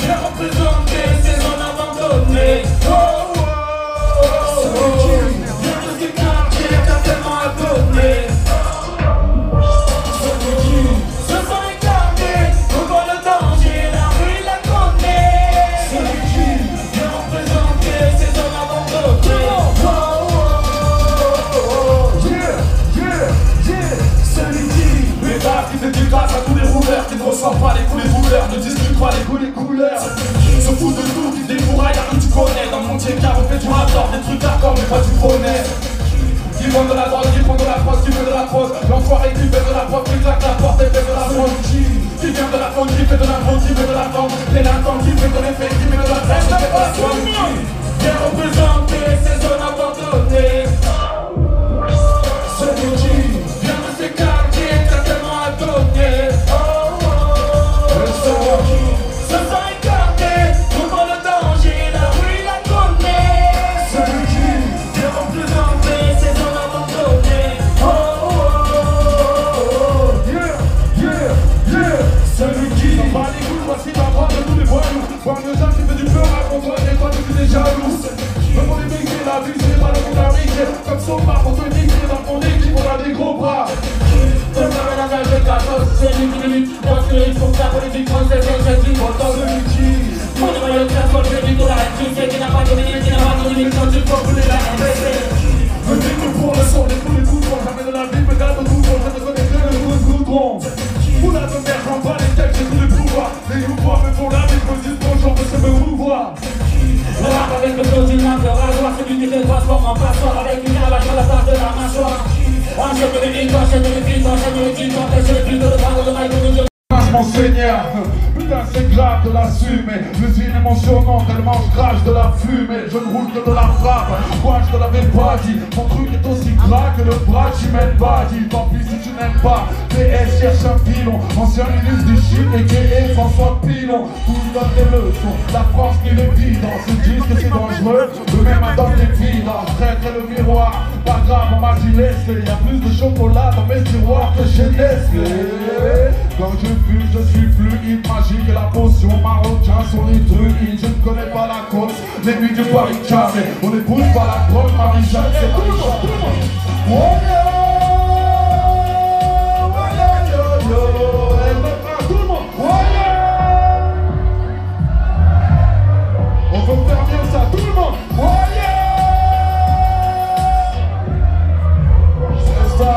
J'ai représenté ces zones abandonnées. Oh, oh, oh, oh. Viens de ces quartiers t'as tellement abonné. Ce sont les quartiers où voit le danger, la rue la connaît. Celui qui vient représenter ces zones abandonnées. Oh, oh, oh, oh. Celui qui qui fait des grâces à tous les rouleurs, qui ne ressentent pas les coups les rouleurs, ne discute pas les goûts les couleurs, se fout de tout, qui découraille la rue tu connais. Dans mon car on fait du rapport, des trucs hardcore mais pas du bonnet. Qui vend de la drogue, qui prend de la drogue, qui fait de la drogue. L'enfoiré qui fait de la drogue, qui claque la porte et fait de la drogue. Qui vient de la faune, qui fait de la drogue, qui fait de la drogue. Délinquant qui fait de l'effet, qui met de la drogue, qui fait de la drogue. Viens représenter ces zones abandonnées. Celui qui vient de ces quartiers t'as tellement adonné. Oh, oh, oh. Se sont écartés, pour le danger, la rue la connaît. Celui qui vient représenter ces zones abandonnées. Oh, oh, oh, oh. Celui qui s'en bat les couilles, voici la voix de tous les voyous. Voir le gens qui fait du peur à contre et toi tu es jaloux. Me pour les niquer, la vie c'est pas le monde à niquer. Comme son bar pour te niquer dans ton équipe, on a des gros bras. Comme ça la nage de 14, c'est lui qui limite. Parce que il faut que la politique française est une autant celui qui pour les maillots de la folle, je dis de la haine. Tu sais qui n'a pas dominé, qui n'a pas dominé. Quand tu peux brûler la haine. Me dis que pour le son, les coups les goudrons. Jamais de la vie, mais garde tout bon. Je ne connais que le coup de goudron. Oula de merde, j'en bats les têtes, j'ai tous les pouvoirs. Les pouvoirs me font la vie, me disent bonjour, monsieur me mouvoir. Le rap avec le flow d'une main de rasoir, celui qui se transforme en passoire avec une cravate sur la face de la mâchoire. Enchaîne les vies, enchaîne les vies, enchaîne les vies, empêche les plus de le prendre de maille de mon seigneur, putain c'est grave de l'assumer. L'usine est mon surnom, tellement je crache de la fumée. Je ne roule que de la frappe, moi je te l'avais pas dit. Mon truc est aussi gras que le bras tu m'aimes pas. Dis tant pis si tu n'aimes pas. PS cherche un pilon, ancien ministre du shit et François Pilon. Tout donne des leçons, la France qui les vit dans ce disque c'est dangereux. Le même dans les vidanges, traître le miroir. Pas grave on m'a dit laissez, y'a plus de chocolat dans mes tiroirs que chez Nestlé. Quand je fume, je suis fluide, magique et la potion marocain sont les trucs. Je ne connais pas la cause, les nuits du Paris carré. On n'épouse pas la drogue, Marie-Jacques, c'est Marie-Jacques. On peut faire bien ça, tout le monde. C'est ça.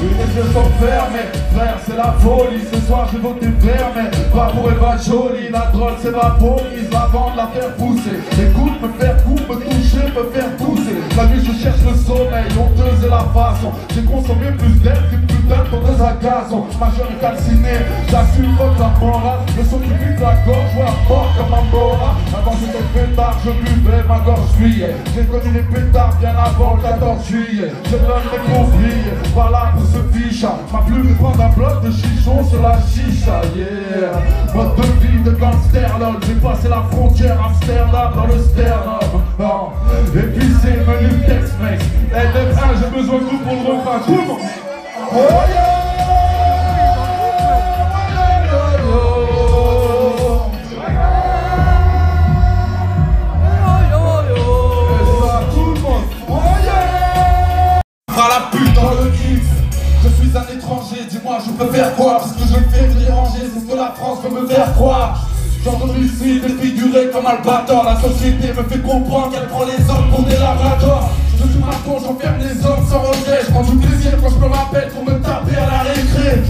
Les yeux sont fermés, frère c'est la folie. Ce soir j'ai voté vert mais pas pour être pas jolie. La drogue c'est ma police, avant de la faire pousser. Écoute, me faire couper, me toucher, me faire pousser. La nuit je cherche le sommeil, honteuse et la façon. J'ai consommé plus d'air qu'une putain de tondeuse à gazon. Majeur est calciné, j'assume votre la morale. Le son qui pique la gorge, ouais à mort comme un mora. Avant j'étais pétard, je buvais ma gorge juillet. J'ai connu les pétards bien avant le 14 juillet. Je donne mes conflits, voilà pour ce ficha. Ma plume est prendre un bloc de chichon sur la chicha, yeah. Mode de vie de gangster, lol. J'ai passé la frontière Amsterdam dans le sternum, non. Et puis c'est menu Tex-Mex. LF1, j'ai besoin de vous pour le refrain. Tout le monde. Oh yeah. La pute dans le kiff. Je suis un étranger, dis-moi je peux faire quoi? Parce que je fais me déranger, c'est ce que la France veut me faire croire. Genre domicile défiguré comme Albator. La société me fait comprendre qu'elle prend les hommes pour des labradors. Je suis marteau, j'enferme les hommes sans regret. Je prends du plaisir quand je me rappelle pour me taper à la récré.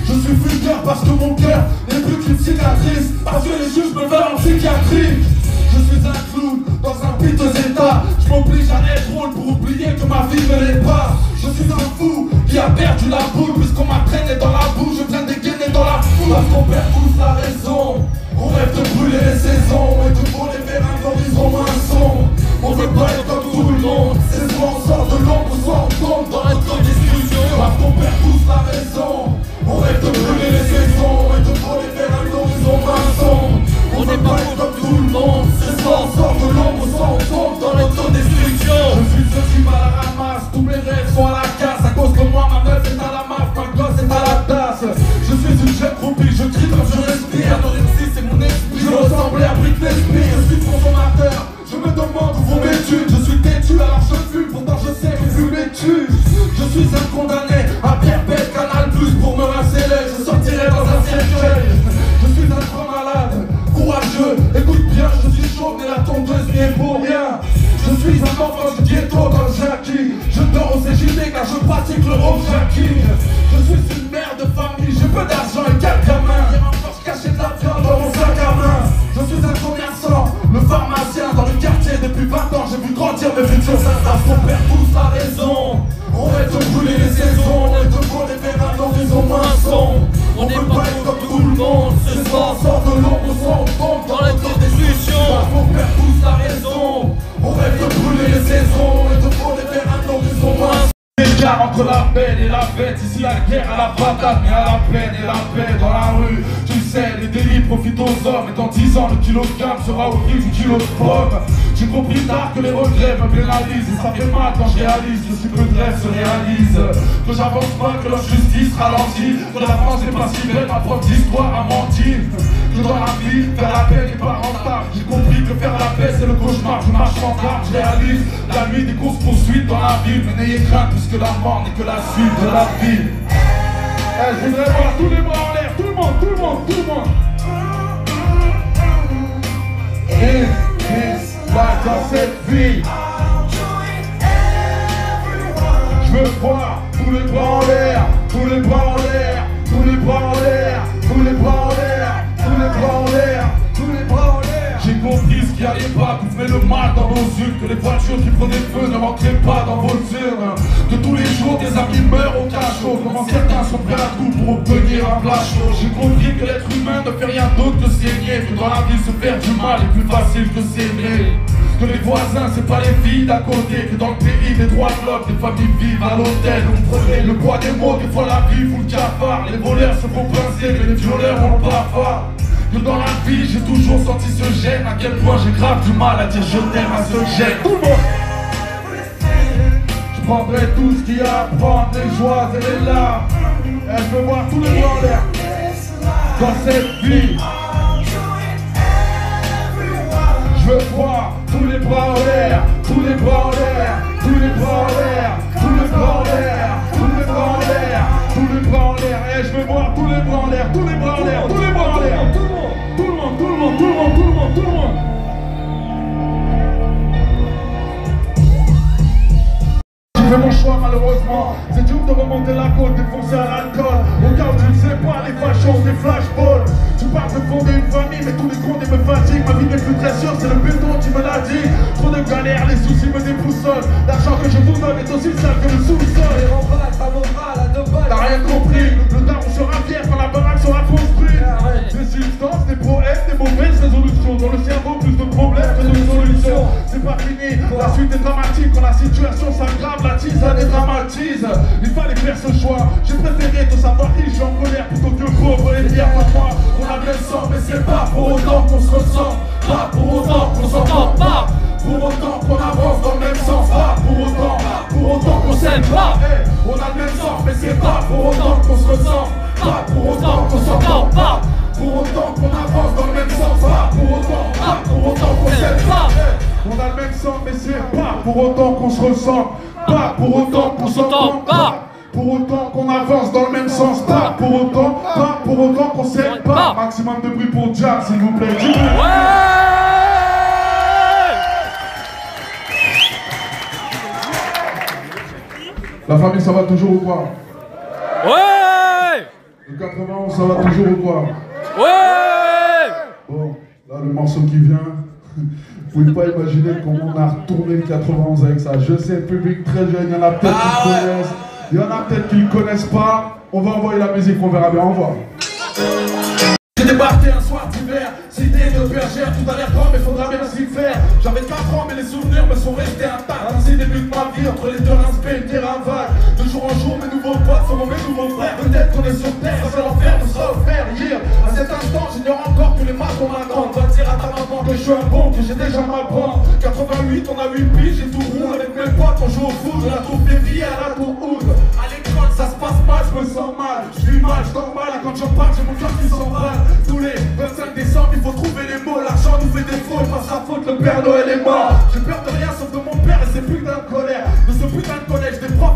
Je suis vulgaire parce que mon cœur n'est plus qu'une cicatrice. Parce que les juges me veulent en psychiatrie. Je suis un clown dans un piteux état. Je m'oblige à être drôle pour oublier que ma vie ne l'est pas. Je suis un fou qui a perdu la boule. Puisqu'on m'a traîné dans la boue, je viens dégainer dans la foule. Parce qu'on perd tous la raison. On rêve de brûler les saisons et de voler vers un horizon maçon. On veut pas être comme tout le monde. C'est soit on sort de l'ombre, soit on tombe dans notre discussion. Parce qu'on perd tous la raison. On rêve de brûler les saisons et de voler vers un horizon maçon. On n'est pas comme tout le monde. C'est soit on sort de l'ombre, soit on tombe dans l'autodestruction. Je suis ceux qui va à la ramasse. Tous mes rêves sont à la casse. À cause de moi, ma meuf est à la masse. tue. Je suis un condamné à perpète Canal Plus pour me rincer l'œil. Je sortirai dans un cercueil. Je suis un trop malade, courageux. Écoute bien, je suis chaud mais la tondeuse n'y est pour rien. Je suis un enfant du ghetto dans le Jackie. Je dors au CJD car je pratique le home jacking. Je suis une mère de famille, j'ai peu d'argent et quelques gamins. Hier encore je cachais de la viande dans mon sac à main. Je suis un commerçant, le pharmacien dans le quartier. Depuis 20 ans j'ai vu grandir mes futurs instables. On perd tous la raison. On va te brûler les saisons. On est de pour les vérins d'horizon moins sombre. On n'est pas comme tout le monde. Ce soir on sort de l'ombre, on tombe dans les distributions. On perd tous la raison. On va te brûler les saisons. On est de pour les vérins d'horizon moins sombre. L'écart entre la belle et la bête, ici la guerre à la patate, mais à la peine et la paix dans la rue. Tu sais, les délits profitent aux hommes, et dans 10 ans, le kilo de gamme sera au prix du kilo de pomme. J'ai compris tard que les regrets me pénalisent, et ça fait mal quand je réalise que si peu de rêves se réalisent. Que j'avance pas, que leur justice ralentit, que la France n'est pas si belle, ma propre histoire a menti. Que dans la vie, faire la paix n'est pas rentable. J'ai compris que faire la paix c'est le cauchemar, je marche en garde, je réalise la nuit des courses poursuites dans la ville. Mais n'ayez crainte puisque la mort n'est que la suite de la vie. Je voudrais voir tous les bras en l'air, tout le monde, tout le monde, tout le monde. In this life, dans cette vie, je veux voir tous les bras en l'air, tous les bras en l'air, tous les bras en l'air, tous les bras en l'air, tous les bras en l'air, tous les bras en l'air. J'ai compris ce qui allait pas, que vous faites le mal dans vos yeux, que les voitures qui prenaient feu ne rentraient pas dans vos urnes, que tous les jours des amis meurent au cachot, comment certains sont prêts à tout pour obtenir un plat chaud. J'ai compris que l'être humain ne fait rien d'autre que saigner, que dans la vie se faire du mal est plus facile que s'aimer. Que les voisins c'est pas les filles d'à côté, que dans le pays des droits de l'homme, des familles vivent à l'hôtel. Vous prenez le poids des mots, des fois la vie fout le cafard. Les voleurs se font pincer mais les violeurs ont le bafard. Que dans la vie j'ai toujours senti ce gêne, à quel point j'ai grave du mal à dire je t'aime à ce gêne. Tout le monde. Je prendrai tout ce qu'il y a à prendre, les joies et les larmes. Et je veux voir tous les bras en l'air dans cette vie. Je veux voir tous les bras en l'air, tous les bras en l'air, tous les bras en l'air, tous les bras en l'air, tous les bras en l'air, tous les bras en l'air. Et je veux voir tous les bras en l'air, tous les bras en l'air, tous les bras en l'air. Tout le monde, tout le monde, tout le monde, tout le monde, tout le monde. J'ai fait mon choix malheureusement. C'est dur de remonter la côte, défoncer à l'alcool. Au cas où tu ne sais pas, les fachos, des flashballs. Tu parles de fonder une famille, mais tous les comptes me fatiguent. Ma vie n'est plus très sûre, c'est le béton, tu me l'as dit. Trop de galères, les soucis me déboussolent. L'argent que je vous donne est aussi sale que le sous-sol. Et en bas, ça montera à 2 balles. T'as rien compris, le daron sera fier quand la baraque sera construite. Des substances, des poètes, des mauvaises résolutions. Dans le cerveau, plus de problèmes que de solutions. C'est pas fini, la suite est dramatique. Quand la situation s'aggrave, la tisane dédramatise. Il fallait faire ce choix. J'ai préféré te savoir qui je suis en colère plutôt que pauvre et fier de moi. On a bien le sang, mais c'est pas pour autant qu'on se ressent. Pas pour autant qu'on s'entend pas. Pour autant qu'on avance dans le même sens. Pas pour autant qu'on s'aime pas. On a le même sang, mais c'est pas pour autant qu'on se ressent. Pas pour autant qu'on s'entend pas. Pour autant qu'on avance dans le même sens. Pas pour autant qu'on s'aime pas. On a le même sang, mais c'est pas pour autant qu'on se ressent. Pas pour autant qu'on s'entend pas. Pour autant qu'on avance dans le même sens. Pas pour autant qu'on s'aime pas. Maximum de bruit pour Jam, s'il vous plaît. La famille, ça va toujours ou quoi? Ouais! Le 91, ça va toujours ou quoi? Ouais! Bon, là, le morceau qui vient, vous pouvez pas imaginer comment on a retourné le 91 avec ça. Je sais, public très jeune, il y en a peut-être qui connaissent, il y en a peut-être qui ne connaissent pas. On va envoyer la musique, on verra bien, au revoir. J'ai débarqué un soir d'hiver, cité de bergère, tout a l'air grand mais faudra bien s'y faire. J'avais 4 ans mais les souvenirs me sont restés intacts. Ainsi débute ma vie entre les terrains spé et terrain vague. De jour en jour mes nouveaux potes sont mes nouveaux frères. Peut-être qu'on est sur terre, ça l'enfer nous sera offert hier. À cet instant j'ignore encore que les marques on m'attendent. Va dire à ta maman que je suis un bon, que j'ai déjà ma bande. 88 on a 8 piges, j'ai tout roule avec mes potes, on joue au foot. De la tour février à la tour août. À l'école ça se passe mal, je me sens mal. Je suis mal, je dors mal et quand j'en parle j'ai mon cœur qui s'emballe. Tous les 25 décembre, il faut trouver les mots. L'argent nous fait défaut et par sa faute, le Père Noël est mort. J'ai peur de rien sauf de mon père et ses putains de colère. De ce putain de collège, des profs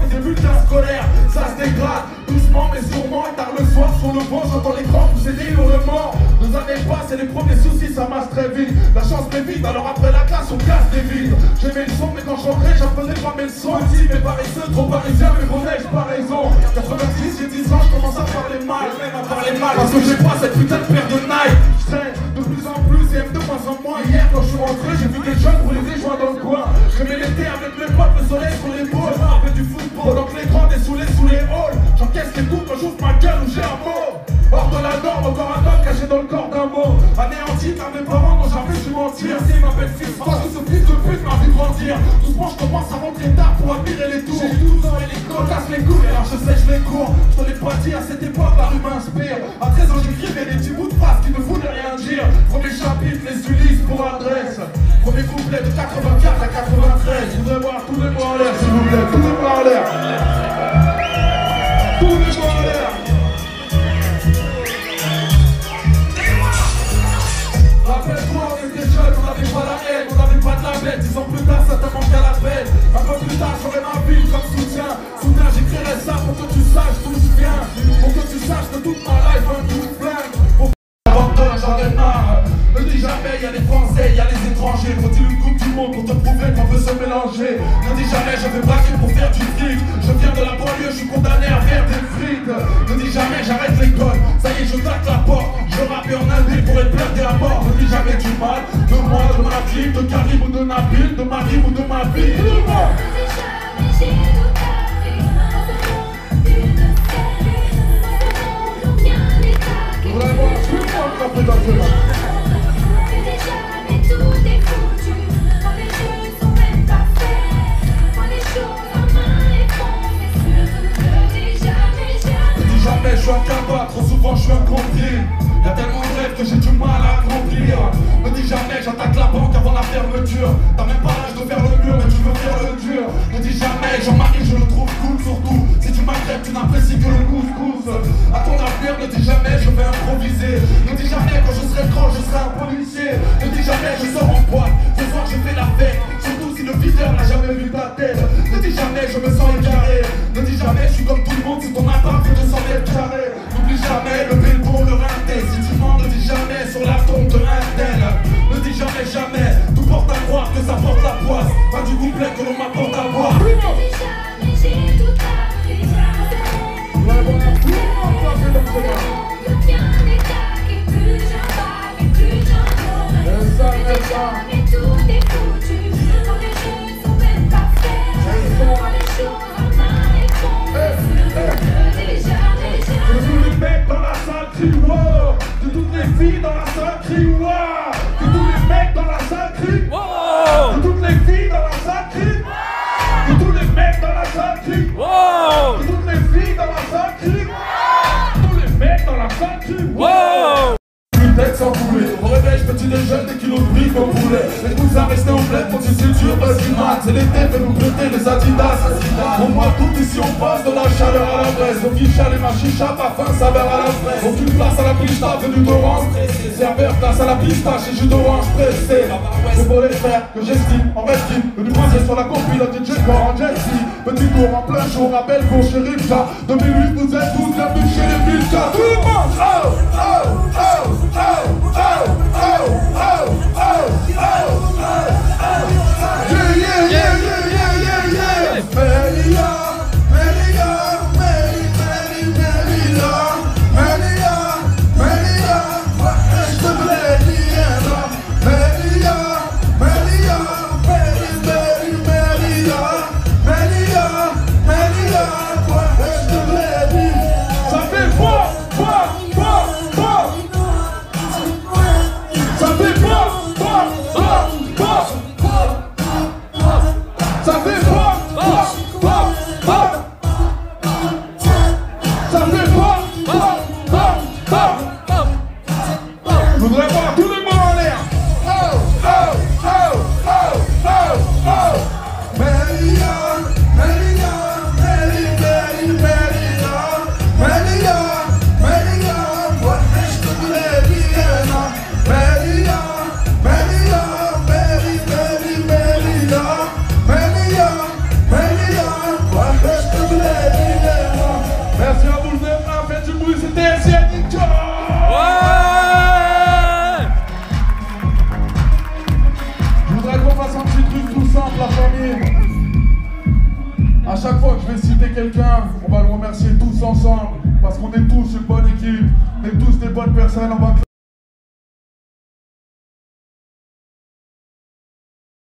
anciens scolaires, ça se dégrade doucement mais sûrement. Et tard le soir sur le banc, j'entends les grands pousser des hurlements. 2 années passent et les premiers soucis s'amassent très vite. La chance m'évite, alors après la classe on casse des vides. J'aimais le son mais quand je rentrais j'apprenais pas mes leçons. Petit mais paresseux, trop parisien mais bon j'ai pas raison. 86 j'ai 10 ans, je commence à parler mal. Même à parler mal parce que j'ai pas cette putain de paire de Nike. Je traîne de plus en plus et de moins en moins. Hier quand je suis rentré j'ai vu des jeunes rouler des joints dans le coin. Je mets l'été avec mes potes, le soleil sur les épaules. Je me rappelle du football pendant que les grands dessoulés sous les halls. J'encaisse les coups quand j'ouvre ma gueule où j'ai un mot. Hors de la norme, encore un homme caché dans le corps d'un mot. Anéanti car mes parents n'ont jamais su mentir. Si ma belle fille, parce que ce fils de pute m'a vu grandir. Doucement je commence à rentrer tard pour admirer les tours. J'ai 12 ans et l'école casse les couilles, alors je sèche les cours. Je te l'ai pas dit, à cette époque la rue m'inspire. À 13 ans j'écrivais des petits bouts de phrases qui ne voulaient rien dire. Premier chapitre, les Ulysses pour adresse. Premier couplet de 84 à 93. Je voudrais voir tous les mots en l'air s'il vous plaît, tous les mots en l'air. Tous les mots en l'air. Rappelle-toi, on était jeunes, on n'avait pas la haine, on n'avait pas de la bête. 10 ans plus tard, ça te manque à la peine. Un peu plus tard, j'aurai ma ville comme soutien. Soudain, j'écrirai ça pour que tu saches d'où je viens. Pour que tu saches que toute ma life, un coup de flingue. Pour abandonne, j'en ai marre. Ne dis jamais, y'a les Français, y'a les étrangers. Faut-il une coupe du monde pour te prouver qu'on peut se mélanger? Ne dis jamais, je vais braquer pour faire du fric. Je viens de la banlieue, je suis condamné à faire des frites. Ne dis jamais, j'arrête l'école. Ça y est, je claque la porte. Je rappe en indé pour être blindé à mort. Ne dis jamais du mal de moi, de ma vie, de Karim ou de Nabil, de ma vie ou de ma vie. Vraiment, tout le monde frappé dans ce match. Je suis un cabas, trop souvent je suis incompris. Y'a tellement de rêves que j'ai du mal à accomplir. Me dis jamais j'attaque la banque avant la fermeture. T'as même pas l'âge de faire le mur mais tu veux faire le dur. Ne dis jamais Jean-Marie je le trouve cool surtout. Si tu m'aggrèves tu n'apprécies que le couscous. À ton avenir ne dis jamais je vais improviser. Ne dis jamais quand je serai grand je serai un policier. Ne dis jamais je sors en boîte. Ce soir je fais la fête. Surtout si le videur n'a jamais vu ta tête. Ne dis jamais je me sens égaré. Ne dis jamais je suis comme tout le monde si ton appart fait 200 mètres carrés. N'oublie jamais le béton, le rinté. Si tu mens, ne dis jamais sur la tombe de Intel. Ne dis jamais, jamais. Tout porte à croire que ça porte la poisse. Pas du couplet que l'on m'apporte à boire. Ne dis jamais, j'ai tout appris. Ouais, bon, on a tout le monde passé dans ce moment. Que bien les tacs et plus j'en bats et plus j'en donne. Ne dis jamais tout est foutu. Quand les jeux sont même pas faits. Quand les choses en main et font. Ne dis jamais, De tous les mecs dans la salle crient wow. De toutes les filles dans la salle crient wow. De tous les mecs dans la salle crient Wow! De toutes les filles dans la salle crient De tous les mecs dans la salle crient Wow! De toutes les filles dans la salle crient Tous les mecs dans la salle crient Wow! Une tête sans boulet. Au réveil, je petit déjeune des kilos de briques au poulet. Les cousins restés en bled pour du ceinture, du mat. C'est l'été, fait nous prêter les Adidas. Pour moi, tout ici, on passe de la chaleur à la braise. Au guichet, les machichas, parfum, saveur à la fraise. Aucune place à la pista, venu d'orange pressé. Serveur, place à la pistache et jus d'orange pressé. C'est pour les frères que j'estime en restime. Venu coincé sur la copilote de jet en jet ski. Petit tour en plein jour, rappel pour chez Ripka. 2008, vous êtes tous bienvenus chez les Vilka. Tout le monde, oh, oh, oh, oh. Ça fait quoi? ensemble, parce qu'on est tous une bonne équipe, on est tous des bonnes personnes, on va